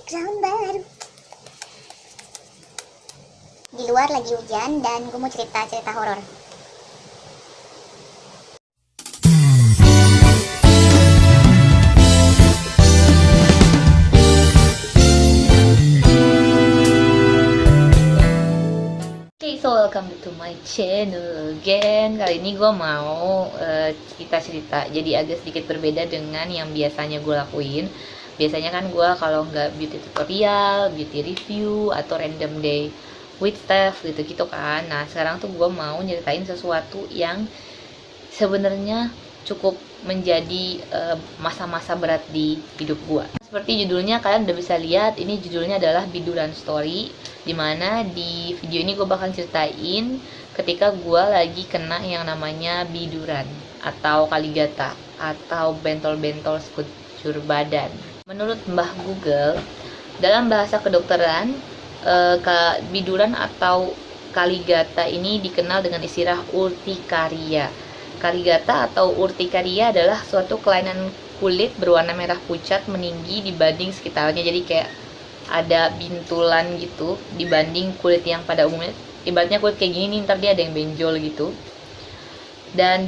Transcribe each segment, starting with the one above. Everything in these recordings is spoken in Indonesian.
background baru. Di luar lagi hujan dan gue mau cerita-cerita horor. Oke, so welcome to my channel again. Kali ini gue mau cerita-cerita, jadi agak sedikit berbeda dengan yang biasanya gue lakuin. Biasanya kan gue kalau nggak beauty tutorial, beauty review, atau random day with Steph gitu-gitu kan. Nah, sekarang tuh gue mau nyeritain sesuatu yang sebenarnya cukup menjadi masa-masa berat di hidup gue. Seperti judulnya kalian udah bisa lihat, ini judulnya adalah Biduran Story, dimana di video ini gue bakal ceritain ketika gue lagi kena yang namanya biduran atau kaligata atau bentol-bentol sekujur badan. Menurut Mbah Google, dalam bahasa kedokteran, biduran atau kaligata ini dikenal dengan istilah urtikaria. Kaligata atau urtikaria adalah suatu kelainan kulit berwarna merah pucat meninggi dibanding sekitarnya, jadi kayak ada bintulan gitu dibanding kulit yang pada umumnya. Ibaratnya kulit kayak gini nih, ntar dia ada yang benjol gitu. Dan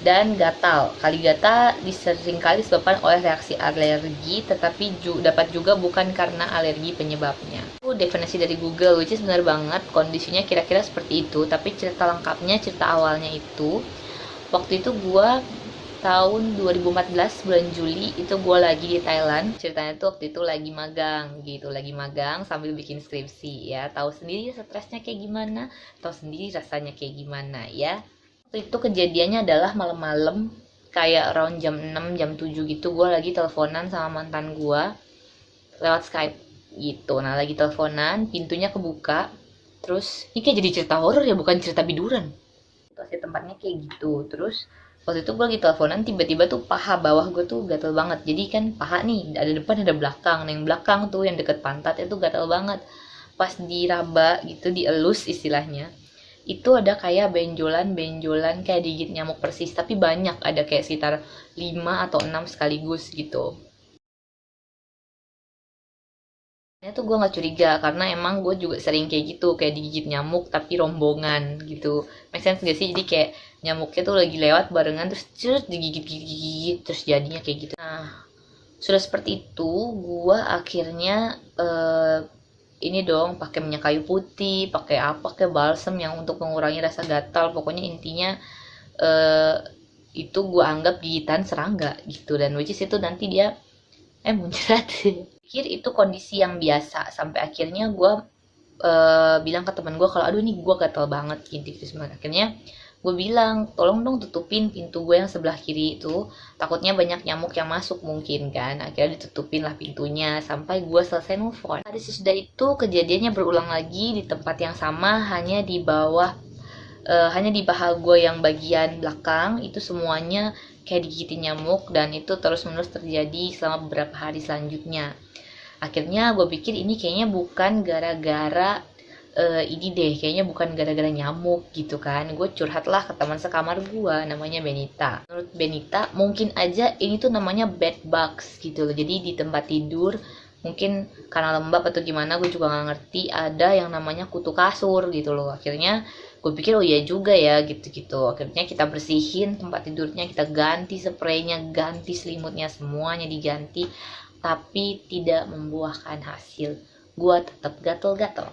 dan gatal. Kaligata seringkali disebabkan oleh reaksi alergi, tetapi dapat juga bukan karena alergi penyebabnya. Itu definisi dari Google, which is benar banget, kondisinya kira-kira seperti itu. Tapi cerita lengkapnya, cerita awalnya itu, waktu itu gua tahun 2014 bulan Juli itu gue lagi di Thailand. Ceritanya tuh waktu itu lagi magang gitu, lagi magang sambil bikin skripsi ya. Tahu sendiri stresnya kayak gimana, tahu sendiri rasanya kayak gimana ya. Waktu itu kejadiannya adalah malam-malam, kayak around jam 6, jam 7 gitu. Gue lagi teleponan sama mantan gue lewat Skype gitu. Nah, lagi teleponan, pintunya kebuka. Terus ini kayak jadi cerita horor ya, bukan cerita biduran. Situasi tempatnya kayak gitu. Terus waktu itu gue lagi teleponan, tiba-tiba tuh paha bawah gue tuh gatel banget. Jadi kan paha nih ada depan ada belakang. Nah, yang belakang tuh yang deket pantat itu gatel banget. Pas diraba gitu, dielus istilahnya, itu ada kayak benjolan-benjolan kayak digigit nyamuk persis, tapi banyak, ada kayak sekitar 5 atau 6 sekaligus gitu. Ini tuh gue nggak curiga karena emang gue juga sering kayak gitu, kayak digigit nyamuk tapi rombongan gitu. Make sense gak sih? Jadi kayak nyamuknya tuh lagi lewat barengan, terus digigit terus jadinya kayak gitu. Nah, sudah seperti itu, gue akhirnya ini dong, pakai minyak kayu putih, pakai apa, kayak balsem yang untuk mengurangi rasa gatal. Pokoknya intinya eh, itu gue anggap gigitan serangga gitu, dan which is itu nanti dia muncrat. Pikir itu kondisi yang biasa, sampai akhirnya gue bilang ke teman gue kalau aduh ini gue gatal banget gitu sebenarnya. Akhirnya gue bilang tolong dong tutupin pintu gue yang sebelah kiri itu, takutnya banyak nyamuk yang masuk mungkin kan. Akhirnya ditutupin lah pintunya sampai gue selesai move on. Hari sesudah itu kejadiannya berulang lagi di tempat yang sama, hanya di bawah, hanya di paha gue yang bagian belakang itu semuanya kayak digigitin nyamuk, dan itu terus menerus terjadi selama beberapa hari selanjutnya. Akhirnya gue pikir ini kayaknya bukan gara-gara ini deh, kayaknya bukan gara-gara nyamuk gitu kan. Gue curhatlah ke teman sekamar gue, namanya Benita. Menurut Benita mungkin aja ini tuh namanya bed bugs gitu loh. Jadi di tempat tidur mungkin karena lembab atau gimana, gue juga nggak ngerti, ada yang namanya kutu kasur gitu loh. Akhirnya gue pikir oh iya juga ya gitu-gitu. Akhirnya kita bersihin tempat tidurnya, kita ganti spraynya, ganti selimutnya, semuanya diganti, tapi tidak membuahkan hasil. Gue tetap gatel-gatel.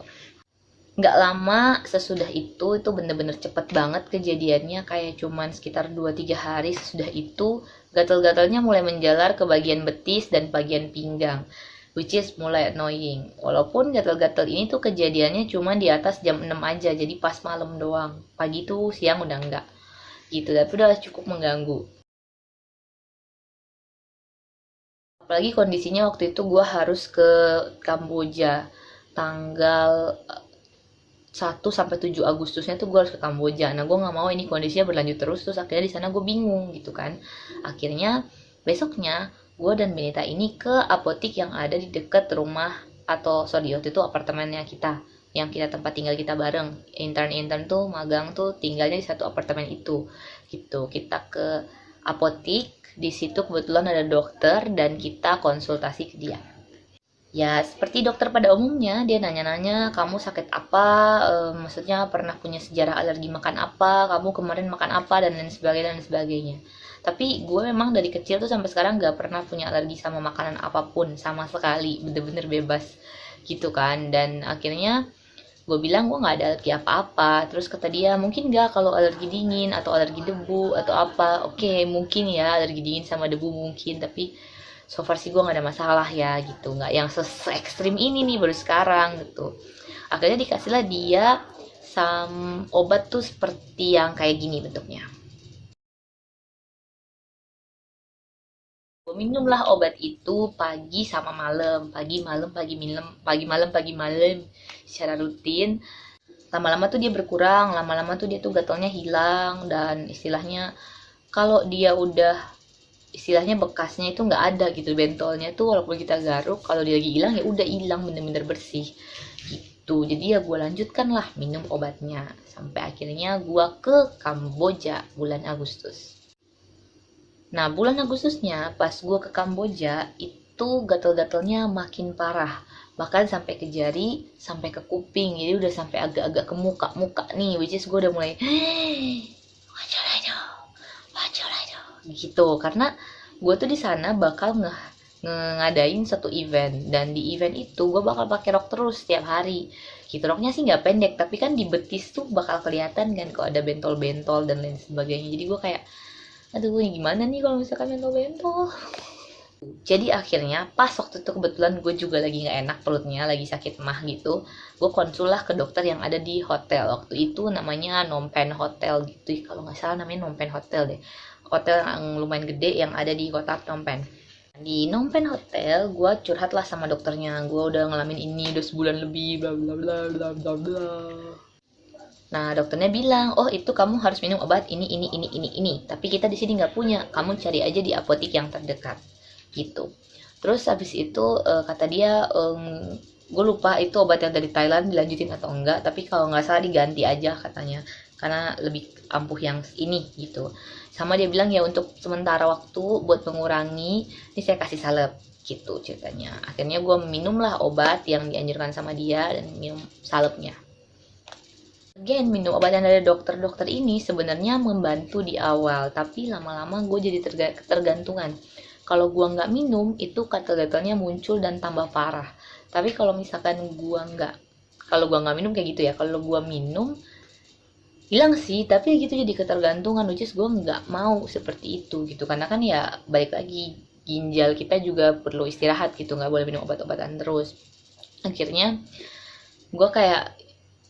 Nggak lama sesudah itu bener-bener cepet banget kejadiannya, kayak cuman sekitar 2-3 hari sesudah itu gatal-gatalnya mulai menjalar ke bagian betis dan bagian pinggang, which is mulai annoying. Walaupun gatal-gatal ini tuh kejadiannya cuma di atas jam 6 aja, jadi pas malam doang, pagi tuh siang udah enggak gitu, tapi udah cukup mengganggu. Apalagi kondisinya waktu itu gue harus ke Kamboja tanggal 1 sampai 7 Agustusnya tuh gue harus ke Kamboja. Nah, gue nggak mau ini kondisinya berlanjut terus akhirnya di sana gue bingung gitu kan. Akhirnya besoknya gue dan Benita ini ke apotik yang ada di dekat rumah, atau sorry waktu itu apartemennya kita, yang kita tempat tinggal kita bareng. Intern tuh magang tuh tinggalnya di satu apartemen itu gitu. Kita ke apotik, di situ kebetulan ada dokter dan kita konsultasi ke dia. Ya seperti dokter pada umumnya, dia nanya-nanya kamu sakit apa, maksudnya pernah punya sejarah alergi makan apa, kamu kemarin makan apa, dan lain sebagainya dan sebagainya. Tapi gue memang dari kecil tuh sampai sekarang gak pernah punya alergi sama makanan apapun sama sekali, bener-bener bebas gitu kan. Dan akhirnya gue bilang gue nggak ada alergi apa-apa. Terus kata dia mungkin nggak kalau alergi dingin atau alergi debu atau apa. Oke, mungkin ya alergi dingin sama debu mungkin, tapi so far sih gue nggak ada masalah ya gitu, nggak yang ekstrim ini nih baru sekarang gitu. Akhirnya dikasihlah dia obat tuh seperti yang kayak gini bentuknya. Gue minumlah obat itu pagi sama malam, pagi malam pagi malam, pagi malam pagi malam secara rutin. Lama-lama tuh dia berkurang, lama-lama tuh dia tuh gatalnya hilang, dan istilahnya kalau dia udah istilahnya bekasnya itu nggak ada gitu, bentolnya tuh walaupun kita garuk kalau dia lagi hilang ya udah hilang, bener-bener bersih gitu. Jadi ya gue lanjutkan lah minum obatnya sampai akhirnya gue ke Kamboja bulan Agustus. Nah bulan Agustusnya pas gue ke Kamboja itu gatel-gatelnya makin parah, bahkan sampai ke jari, sampai ke kuping, jadi udah sampai agak-agak ke muka-muka nih, which is gue udah mulai gitu. Karena gue tuh di sana bakal ngadain satu event, dan di event itu gue bakal pakai rok terus setiap hari gitu. Roknya sih nggak pendek, tapi kan di betis tuh bakal kelihatan kan kalau ada bentol-bentol dan lain sebagainya. Jadi gue kayak aduh gimana nih kalau misalkan bentol-bentol. Jadi akhirnya pas waktu itu kebetulan gue juga lagi nggak enak perutnya, lagi sakit mah gitu. Gue konsul lah ke dokter yang ada di hotel waktu itu, namanya Phnom Penh Hotel gitu. Kalau nggak salah namanya Phnom Penh Hotel deh. Hotel yang lumayan gede yang ada di kota Phnom Penh. Di Phnom Penh Hotel, gue curhat lah sama dokternya. Gue udah ngalamin ini udah sebulan lebih, bla bla bla bla bla bla. Nah, dokternya bilang, oh itu kamu harus minum obat ini. Tapi kita di sini nggak punya. Kamu cari aja di apotik yang terdekat gitu. Terus habis itu kata dia gue lupa itu obat yang dari Thailand dilanjutin atau enggak, tapi kalau nggak salah diganti aja katanya karena lebih ampuh yang ini gitu. Sama dia bilang ya untuk sementara waktu buat mengurangi ini saya kasih salep gitu ceritanya. Akhirnya gue minumlah obat yang dianjurkan sama dia dan minum salepnya. Again, minum obat yang dari dokter-dokter ini sebenarnya membantu di awal, tapi lama-lama gue jadi ketergantungan. Kalau gue nggak minum, itu gatal-gatalnya muncul dan tambah parah. Tapi kalau misalkan kalau gue nggak minum kayak gitu ya, kalau gue minum, hilang sih, tapi gitu jadi ketergantungan, which is gue nggak mau seperti itu gitu. Karena kan ya, balik lagi, ginjal kita juga perlu istirahat gitu, nggak boleh minum obat-obatan terus. Akhirnya, gue kayak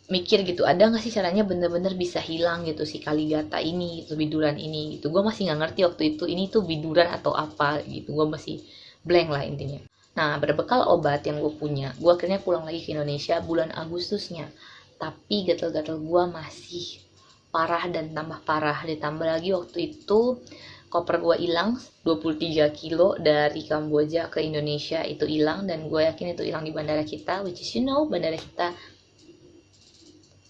mikir gitu, ada nggak sih caranya bener-bener bisa hilang gitu si kaligata ini gitu, biduran ini gitu. Gue masih nggak ngerti waktu itu ini tuh biduran atau apa gitu, gue masih blank lah intinya. Nah berbekal obat yang gue punya, gue akhirnya pulang lagi ke Indonesia bulan Agustusnya, tapi gatal-gatal gue masih parah dan tambah parah. Ditambah lagi waktu itu koper gue hilang 23 kilo dari Kamboja ke Indonesia itu hilang, dan gue yakin itu hilang di bandara kita, which is bandara kita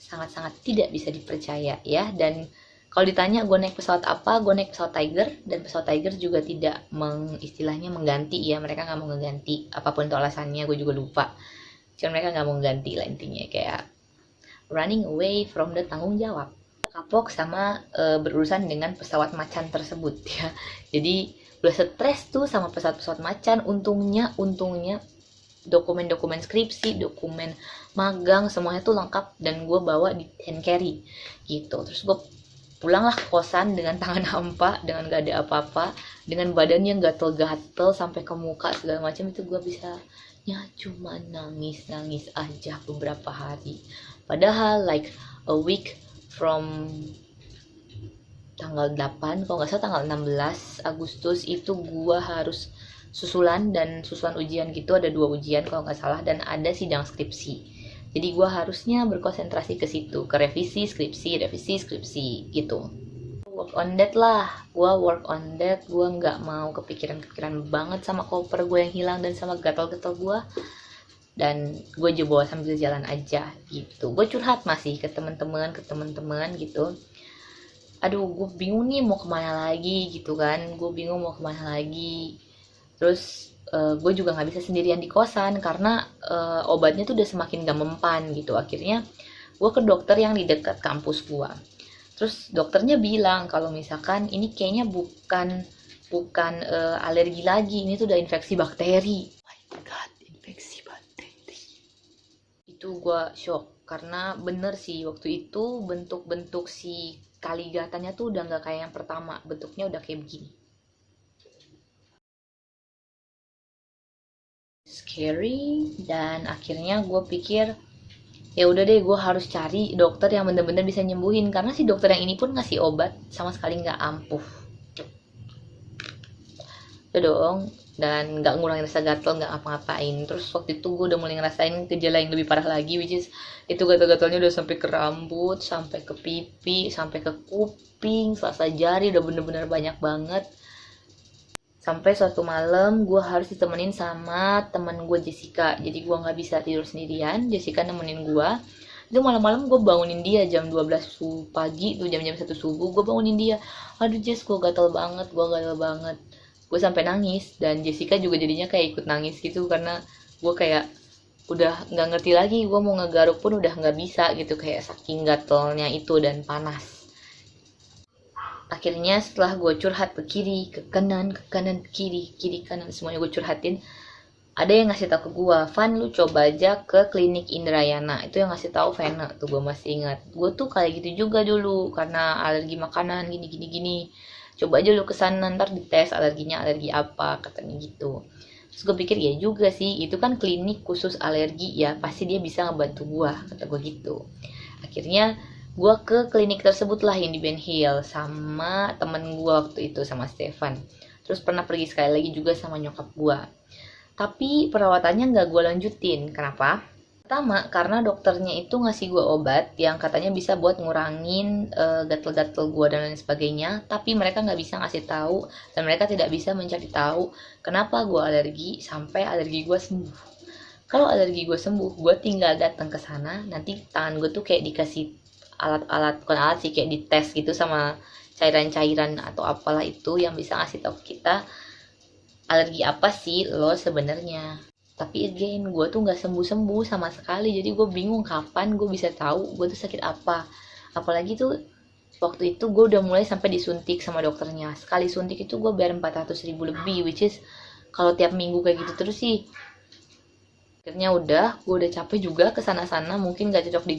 sangat-sangat tidak bisa dipercaya ya. Dan kalau ditanya gue naik pesawat apa, gue naik pesawat Tiger, dan pesawat Tiger juga tidak istilahnya mengganti ya, mereka nggak mau mengganti apapun itu alasannya, gue juga lupa, cuman mereka nggak mau mengganti lah intinya, kayak running away from the tanggung jawab, kapok sama berurusan dengan pesawat macan tersebut ya. Jadi udah stres tuh sama pesawat-pesawat macan. Untungnya dokumen-dokumen skripsi, dokumen magang, semuanya tuh lengkap dan gue bawa di hand carry gitu. Terus gue pulanglah ke kosan dengan tangan hampa, dengan gak ada apa-apa, dengan badan yang gatel-gatel sampai ke muka segala macam. Itu gue bisanya cuma nangis-nangis aja beberapa hari. Padahal like a week from tanggal 8, kalau nggak salah tanggal 16 Agustus itu gue harus susulan ujian gitu, ada 2 ujian kalau nggak salah, dan ada sidang skripsi. Jadi gue harusnya berkonsentrasi ke situ, ke revisi skripsi gitu. Work on that lah, gue work on that. Gue nggak mau kepikiran banget sama koper gue yang hilang dan sama gatal-gatal gue, dan gue juga bawa sambil jalan aja gitu. Gue curhat masih ke teman-teman gitu. Aduh, gue bingung nih mau kemana lagi gitu kan, gue bingung mau kemana lagi. Terus gue juga nggak bisa sendirian di kosan karena obatnya tuh udah semakin gak mempan gitu. Akhirnya gue ke dokter yang di dekat kampus gue. Terus dokternya bilang kalau misalkan ini kayaknya bukan bukan alergi lagi, ini tuh udah infeksi bakteri. Oh my god, infeksi bakteri. Itu gue shock karena bener sih waktu itu bentuk-bentuk si kaligatannya tuh udah nggak kayak yang pertama, bentuknya udah kayak begini. Scary. Dan akhirnya gue pikir ya udah deh, gue harus cari dokter yang bener-bener bisa nyembuhin karena si dokter yang ini pun ngasih obat sama sekali nggak ampuh. Udah dong, dan nggak ngurangin rasa gatel, nggak apa-ngapain. Terus waktu itu gue udah mulai ngerasain gejala yang lebih parah lagi, which is itu gatal-gatalnya udah sampai ke rambut, sampai ke pipi, sampai ke kuping, selasa jari, udah bener-bener banyak banget. Sampai suatu malam gue harus ditemenin sama teman gue Jessica, jadi gue nggak bisa tidur sendirian. Jessica nemenin gue. Itu malam-malam gue bangunin dia jam 12 pagi tuh, jam-jam 1 subuh gue bangunin dia. Aduh Jess, gue gatal banget, gue sampai nangis. Dan Jessica juga jadinya kayak ikut nangis gitu karena gue kayak udah nggak ngerti lagi, gue mau ngegaruk pun udah nggak bisa gitu, kayak saking gatelnya itu dan panas. Akhirnya setelah gue curhat ke kiri, ke kanan, kiri, kanan, semuanya gue curhatin, ada yang ngasih tahu ke gue, Van lu coba aja ke klinik Indrayana. Itu yang ngasih tahu Vena tuh, gue masih ingat. Gue tuh kayak gitu juga dulu karena alergi makanan gini. Coba aja lu kesana, ntar dites alerginya alergi apa, katanya gitu. Terus gue pikir ya juga sih, itu kan klinik khusus alergi ya, pasti dia bisa ngebantu gue, kata gue gitu. Akhirnya gue ke klinik tersebut lah yang di Ben Hill sama temen gue waktu itu, sama Stefan. Terus pernah pergi sekali lagi juga sama nyokap gue. Tapi perawatannya nggak gue lanjutin. Kenapa? Pertama, karena dokternya itu ngasih gue obat yang katanya bisa buat ngurangin gatel-gatel gue dan lain sebagainya. Tapi mereka nggak bisa ngasih tahu dan mereka tidak bisa mencari tahu kenapa gue alergi sampai alergi gue sembuh. Kalau alergi gue sembuh, gue tinggal datang ke sana. Nanti tangan gue tuh kayak dikasih alat-alat, bukan alat sih, kayak dites gitu sama cairan-cairan atau apalah itu yang bisa ngasih tahu kita alergi apa sih lo sebenarnya. Tapi again, gue tuh nggak sembuh-sembuh sama sekali, jadi gue bingung kapan gue bisa tahu gue tuh sakit apa. Apalagi tuh waktu itu gue udah mulai sampai disuntik sama dokternya. Sekali suntik itu gue bayar 400.000 lebih, which is kalau tiap minggu kayak gitu terus sih. Akhirnya gue udah capek juga kesana-sana, mungkin gak cocok di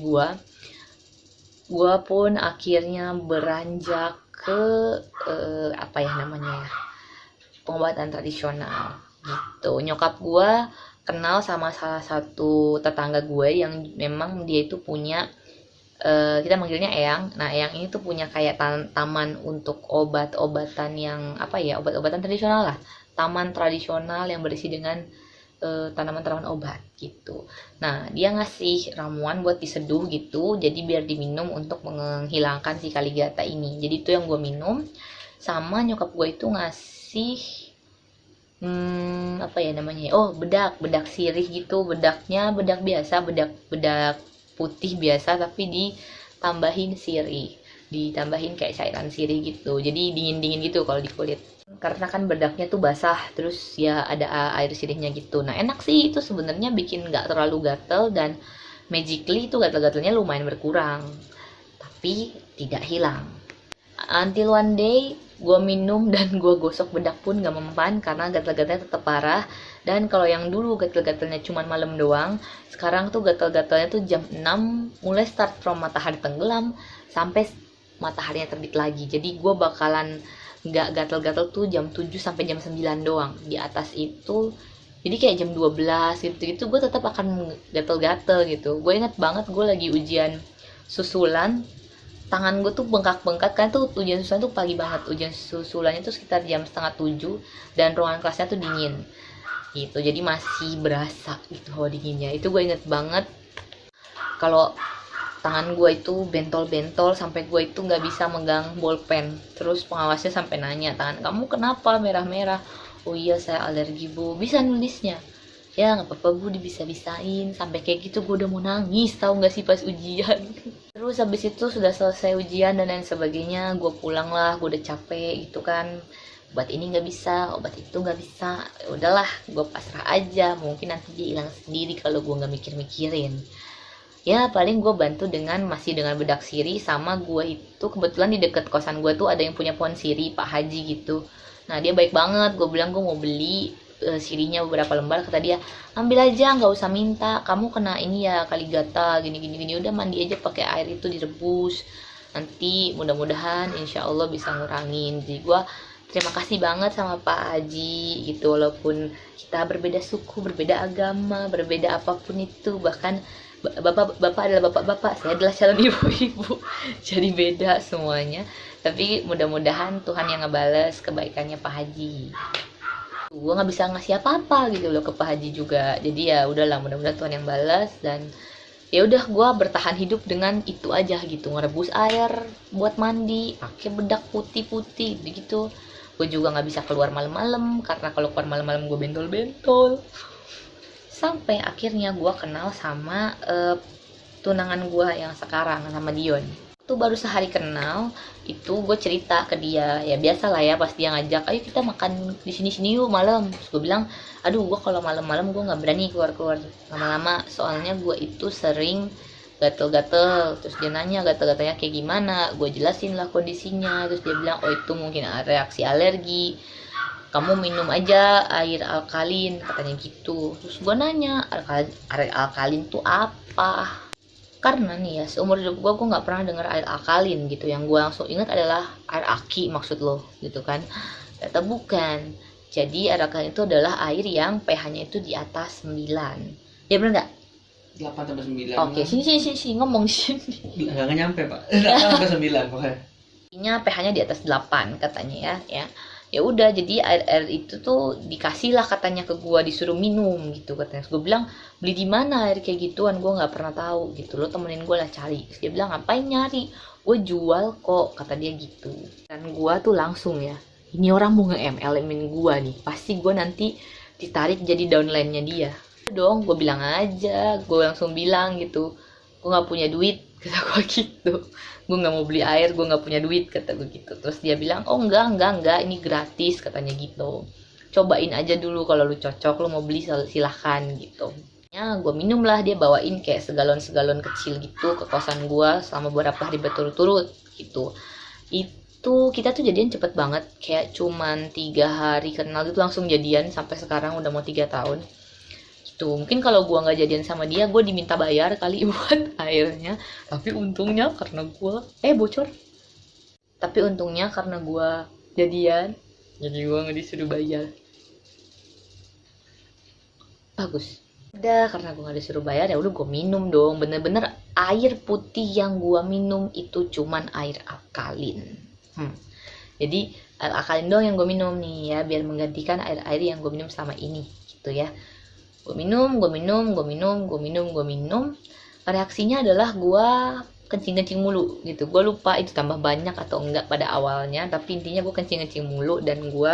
gue pun akhirnya beranjak ke apa ya namanya ya, pengobatan tradisional gitu. Nyokap gue kenal sama salah satu tetangga gue yang memang dia itu punya kita manggilnya Eyang. Nah Eyang ini tuh punya kayak taman untuk obat-obatan yang apa ya, obat-obatan tradisional lah, taman tradisional yang berisi dengan tanaman-tanaman obat gitu. Nah dia ngasih ramuan buat diseduh gitu, jadi biar diminum untuk menghilangkan si kaligata ini. Jadi itu yang gue minum. Sama nyokap gue itu ngasih apa ya namanya, oh bedak sirih gitu. Bedaknya bedak biasa, bedak putih biasa, tapi ditambahin sirih, ditambahin kayak cairan sirih gitu, jadi dingin gitu kalau di kulit, karena kan bedaknya tuh basah, terus ya ada air sirihnya gitu. Nah enak sih itu sebenarnya, bikin nggak terlalu gatel dan magically itu gatel-gatelnya lumayan berkurang, tapi tidak hilang. Until one day gue minum dan gue gosok bedak pun gak mempan karena gatel-gatelnya tetap parah. Dan kalau yang dulu gatel-gatelnya cuma malam doang, sekarang tuh gatel-gatelnya tuh jam 6, mulai start from matahari tenggelam sampai mataharinya terbit lagi. Jadi gue bakalan gak gatel-gatel tuh jam 7 sampai jam 9 doang. Di atas itu jadi kayak jam 12 gitu gue tetap akan gatel-gatel gitu. Gue inget banget gue lagi ujian susulan, tangan gue tuh bengkak-bengkak kan, tuh ujian susulan tuh pagi banget, ujian susulannya tuh sekitar jam setengah 7 dan ruangan kelasnya tuh dingin gitu, jadi masih berasa gitu hawa dinginnya. Itu gue inget banget kalau tangan gue itu bentol-bentol sampai gue itu nggak bisa megang bolpen. Terus pengawasnya sampai nanya, tangan kamu kenapa merah-merah? Oh iya saya alergi bu, bisa nulisnya? Ya nggak apa-apa bu, dibisa-bisain. Sampai kayak gitu gue udah mau nangis, tahu nggak sih pas ujian. Terus habis itu sudah selesai ujian dan lain sebagainya, gue pulang lah, gue udah capek gitu kan. obat ini nggak bisa, obat itu nggak bisa. Ya udahlah, gue pasrah aja, mungkin nanti dia hilang sendiri kalau gue nggak mikir-mikirin. Ya paling gue bantu masih dengan bedak siri, sama gue itu kebetulan di deket kosan gue tuh ada yang punya pohon siri, Pak Haji gitu. Nah dia baik banget, gue bilang gue mau beli sirinya beberapa lembar, kata dia ambil aja, nggak usah minta, kamu kena ini ya kaligata gini gini gini, udah mandi aja pakai air itu direbus, nanti mudah-mudahan insya Allah bisa ngurangin. Jadi gue terima kasih banget sama Pak Haji gitu, walaupun kita berbeda suku, berbeda agama, berbeda apapun itu, bahkan bapak adalah bapak-bapak, saya adalah calon ibu-ibu, jadi beda semuanya. Tapi mudah-mudahan Tuhan yang ngebales kebaikannya Pak Haji. Gue nggak bisa ngasih apa-apa gitu loh ke Pak Haji juga, jadi ya udahlah, mudah-mudahan Tuhan yang balas. Dan ya udah, gue bertahan hidup dengan itu aja gitu, ngerebus air buat mandi pakai bedak putih-putih begitu. Gue juga nggak bisa keluar malam-malam, karena kalau keluar malam-malam gue bentol-bentol. Sampai akhirnya gue kenal sama tunangan gue yang sekarang, sama Dion. Itu baru sehari kenal, itu gue cerita ke dia, ya biasa lah ya, pas dia ngajak ayo kita makan di sini yuk malam. Terus gue bilang aduh, gue kalau malam-malam gue nggak berani keluar lama-lama, soalnya gue itu sering gatel-gatel. Terus dia nanya gatel-gatelnya kayak gimana, gue jelasin lah kondisinya. Terus dia bilang oh itu mungkin reaksi alergi, kamu minum aja air alkalin, katanya gitu. Terus gue nanya air alkalin tuh apa, karena nih ya seumur hidup gue nggak pernah dengar air alkalin gitu. Yang gue langsung ingat adalah air aki maksud lo gitu kan. Ternyata bukan. Jadi air alkalin itu adalah air yang pH-nya itu di atas 9. Ya bener nggak? 8 sampai 9. Oke, sini ngomong sini. Nggak nyampe, Pak. 8 sampai 9 pokoknya. Ini pH-nya di atas 8 katanya ya. Ya udah, jadi air itu tuh dikasih lah katanya ke gua, disuruh minum gitu katanya. Gue bilang beli di mana air kayak gituan, gua nggak pernah tahu gitu, lo temenin gua lah cari. Terus dia bilang ngapain nyari, gue jual kok, kata dia gitu. Dan gua tuh langsung ya, ini orang mau nge-MLM-in gua nih, pasti gua nanti ditarik jadi downline-nya dia dong. Gue bilang aja, gue langsung bilang gitu, gue nggak punya duit, kata gue gitu. Gue nggak mau beli air, gue nggak punya duit, kata gue gitu. Terus dia bilang oh enggak, ini gratis, katanya gitu. Cobain aja dulu, kalau lu cocok, lu mau beli silahkan gitu. Ya gue minum lah, dia bawain kayak segalon kecil gitu ke kosan gue selama beberapa hari berturut-turut gitu. Itu kita tuh jadian cepet banget, kayak cuman 3 hari kenal gitu langsung jadian, sampai sekarang udah mau 3 tahun. Tuh, mungkin kalau gue nggak jadian sama dia, gue diminta bayar kali buat airnya. Tapi untungnya karena gue bocor. Tapi untungnya karena gue jadian, jadi gue nggak disuruh bayar. Bagus. Udah, karena gue nggak disuruh bayar, ya udah gue minum dong. Bener-bener air putih yang gue minum itu cuman air alkalin. Jadi air alkalin dong yang gue minum nih ya, biar menggantikan air-air yang gue minum selama ini gitu ya. Gue minum. Reaksinya adalah gue kencing mulu gitu. Gue lupa itu tambah banyak atau enggak pada awalnya, tapi intinya gue kencing mulu dan gue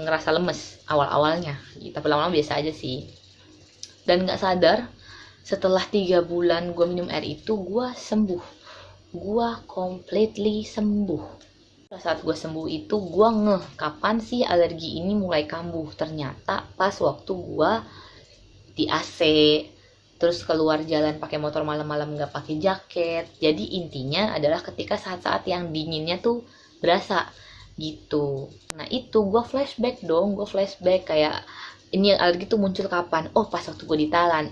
ngerasa lemes awal-awalnya. Tapi lama-lama biasa aja sih. Dan nggak sadar setelah 3 bulan gue minum air itu, gue sembuh. Gue completely sembuh. Saat gue sembuh itu gue ngeh kapan sih alergi ini mulai kambuh. Ternyata pas waktu gue di AC, terus keluar jalan pakai motor malam-malam nggak pakai jaket. Jadi intinya adalah ketika saat-saat yang dinginnya tuh berasa gitu. Nah itu gue flashback kayak ini yang alergi tuh muncul kapan? Oh pas waktu gue di Thailand.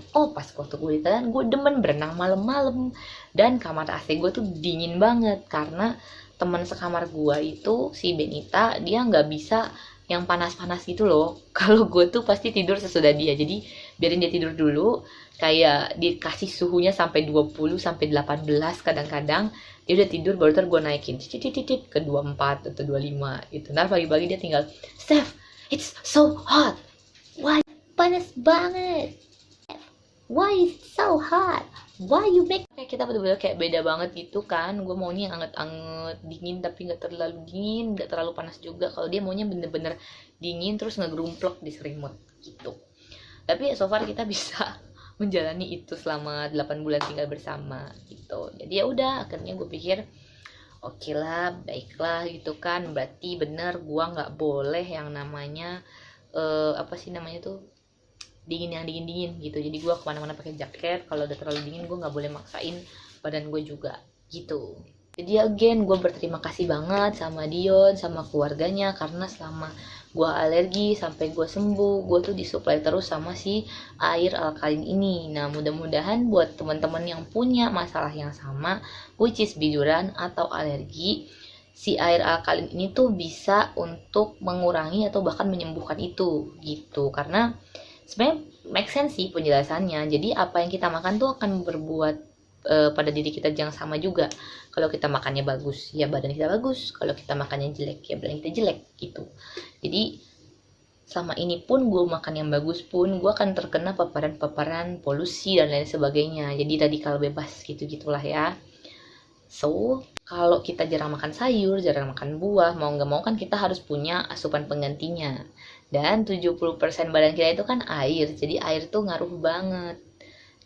Gue demen berenang malam-malam, dan kamar AC gue tuh dingin banget karena teman sekamar gue itu si Benita, dia nggak bisa yang panas-panas gitu loh. Kalau gue tuh pasti tidur sesudah dia, jadi biarin dia tidur dulu, kayak dikasih suhunya sampai 20 sampai 18 kadang-kadang dia udah tidur, baru ntar gue naikin ke 24 atau 25 gitu. Ntar pagi-pagi dia tinggal Steph, it's so hot, why panas banget, why it's so hot, why you make, kayak kita bener-bener kayak beda banget gitu kan. Gue maunya yang anget-anget, dingin tapi nggak terlalu dingin, nggak terlalu panas juga. Kalau dia maunya bener-bener dingin terus ngegerumplok di selimut gitu. Tapi so far kita bisa menjalani itu selama 8 bulan tinggal bersama gitu. Jadi ya udah, akhirnya gue pikir oke lah, baiklah gitu kan, berarti bener gua nggak boleh yang namanya apa sih namanya tuh, dingin dingin gitu. Jadi gua kemana-mana pakai jaket, kalau udah terlalu dingin gua nggak boleh maksain badan gue juga gitu. Jadi again gue berterima kasih banget sama Dion, sama keluarganya, karena selama gue alergi sampai gue sembuh, gue tuh disuplai terus sama si air alkalin ini. Nah mudah-mudahan buat teman-teman yang punya masalah yang sama, which is biduran atau alergi, si air alkalin ini tuh bisa untuk mengurangi atau bahkan menyembuhkan itu gitu. Karena sebenarnya make sense sih penjelasannya. Jadi apa yang kita makan tuh akan berbuat pada diri kita yang sama juga. Kalau kita makannya bagus, ya badan kita bagus. Kalau kita makannya jelek, ya badan kita jelek gitu. Jadi selama ini pun gue makan yang bagus pun, gue akan terkena paparan-paparan polusi dan lain sebagainya. Jadi radikal bebas gitu-gitulah ya. So, kalau kita jarang makan sayur, jarang makan buah, mau nggak mau kan kita harus punya asupan penggantinya. Dan 70% badan kita itu kan air, jadi air tuh ngaruh banget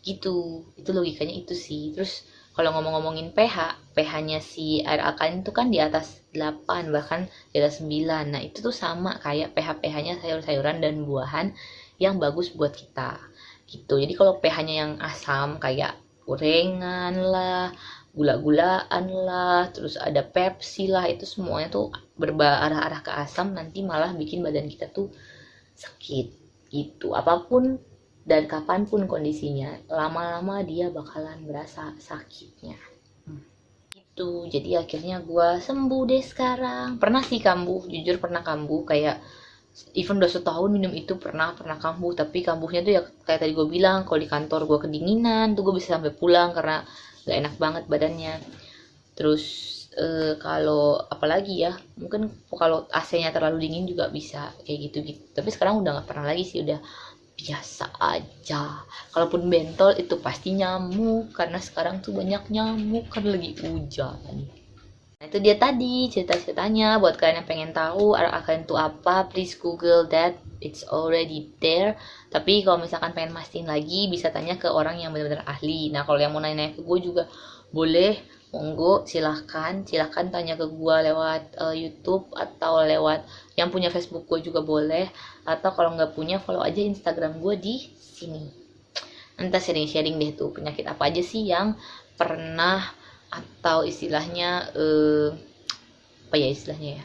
gitu. Itu logikanya itu sih. Terus kalau ngomong-ngomongin pH-nya si air alkalin itu kan di atas 8, bahkan di atas 9. Nah itu tuh sama kayak pH-nya sayur-sayuran dan buahan yang bagus buat kita gitu. Jadi kalau pH-nya yang asam kayak gorengan lah, gula-gulaan lah, terus ada Pepsi lah, itu semuanya tuh berarah-arah ke asam, nanti malah bikin badan kita tuh sakit gitu. Apapun dan kapanpun kondisinya, lama-lama dia bakalan berasa sakitnya gitu. Jadi akhirnya gue sembuh deh sekarang. Pernah sih kambuh, jujur pernah kambuh, kayak even udah setahun minum itu pernah kambuh. Tapi kambuhnya tuh ya kayak tadi gue bilang, kalau di kantor gue kedinginan tuh gue bisa sampai pulang karena gak enak banget badannya. Terus kalau apalagi ya, mungkin kalau AC-nya terlalu dingin juga bisa kayak gitu. Tapi sekarang udah nggak pernah lagi sih, udah biasa aja. Kalaupun bentol itu pasti nyamuk, karena sekarang tuh banyak nyamuk kan lagi hujan. Nah itu dia tadi cerita-ceritanya. Buat kalian yang pengen tahu air alkalin itu apa, please google that, it's already there. Tapi kalau misalkan pengen mastiin lagi, bisa tanya ke orang yang benar-benar ahli. Nah kalau yang mau nanya ke gue juga boleh, monggo silahkan tanya ke gue lewat YouTube, atau lewat yang punya Facebook gue juga boleh, atau kalau nggak punya follow aja Instagram gue di sini. Entah sharing-sharing deh tuh penyakit apa aja sih yang pernah, atau istilahnya apa ya istilahnya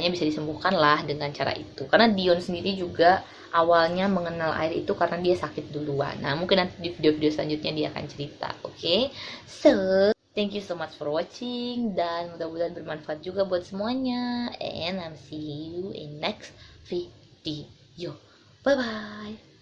bisa disembuhkan lah dengan cara itu. Karena Dion sendiri juga awalnya mengenal air itu karena dia sakit duluan. Nah mungkin nanti di video-video selanjutnya dia akan cerita. Oke, so thank you so much for watching, dan mudah-mudahan bermanfaat juga buat semuanya, and I'll see you in next video. Bye bye.